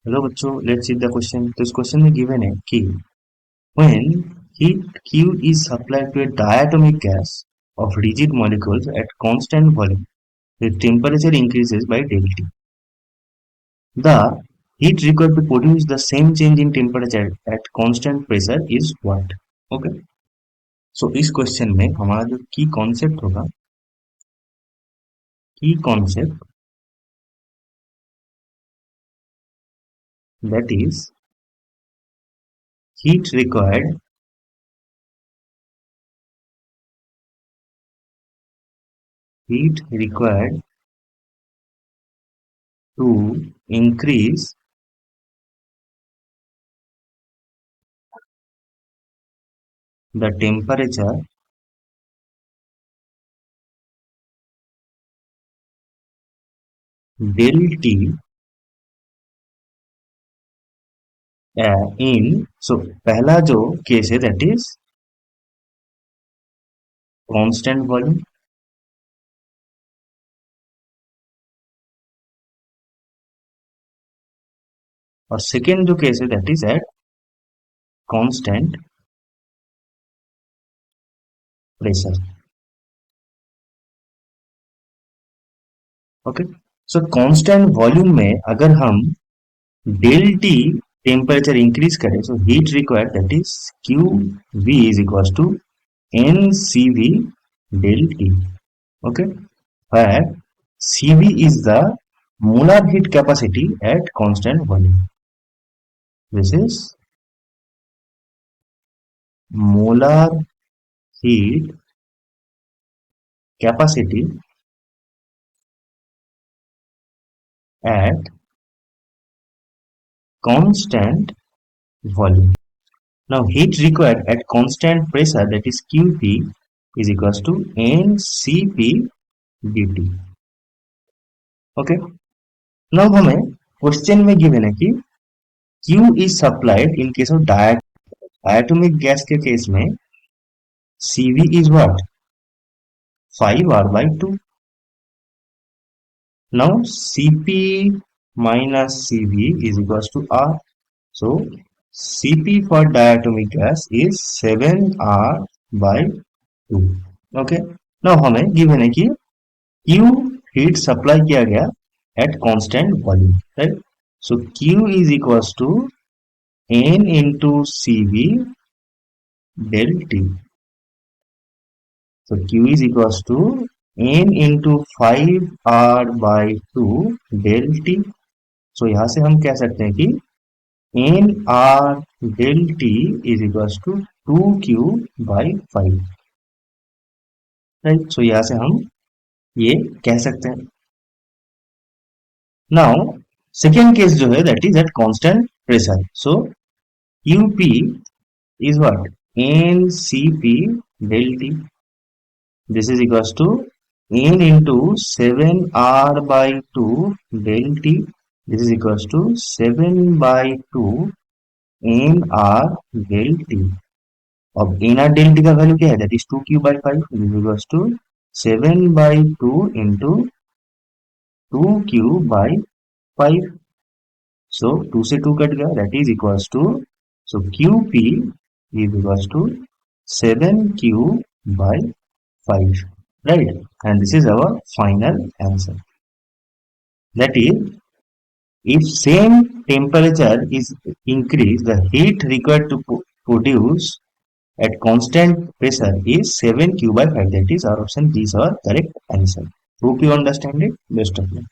Hello बच्चों, let's see the question. तो इस क्वेश्चन में गिवन है कि when heat Q is supplied to a diatomic gas of rigid molecules at constant volume, the temperature increases by del T. The heat required to produce the same change in temperature at constant pressure is what? Okay. So इस question में हमारा जो की concept होगा, की concept that is heat required to increase the temperature del T in, so पहला जो case है दैट इज कांस्टेंट वॉल्यूम, और सेकेंड जो केस है that is at constant pressure. Okay, so constant volume में अगर हम डेल टी टेम्परेचर इंक्रीज करें, so heat required that is Q V is equal to n C V del T. Okay, where CV is the molar heat capacity at constant volume. This is molar heat capacity at constant volume. Now heat required at constant pressure, that is QP, is equals to NCP dt. Okay. Now हमें question में given है कि Q is supplied in case of diatomic gas के case में CV is what? 5R by 2. Now Cp minus Cv is equals to R. So Cp for diatomic gas is 7R by 2. Okay. Now हमें given है कि Q heat supply किया गया at constant volume, right? So Q is equals to N into Cv del T. So Q is equals to N into 5R by 2 del T. So यहाँ से हम कह सकते हैं कि n R del T is equals to 2Q by 5, right. So यहाँ से हम ये कह सकते हैं। नाउ सेकेंड केस जो है that is at constant pressure, so UP is what? N C P del T, this is equals to n into 7R by 2 del T, this is equals to 7 by 2 n R del T. अब n R del T का value क्या है? That is 2Q by 5, this is equals to 7 by 2 into 2Q by 5। So 2 से 2 cut गया, that is equals to, so QP is equals to 7Q by 5, right? And this is our final answer. That is, if same temperature is increased, the heat required to produce at constant pressure is 7Q by 5. That is our option B is our correct answer. Hope you understand it. Best of luck.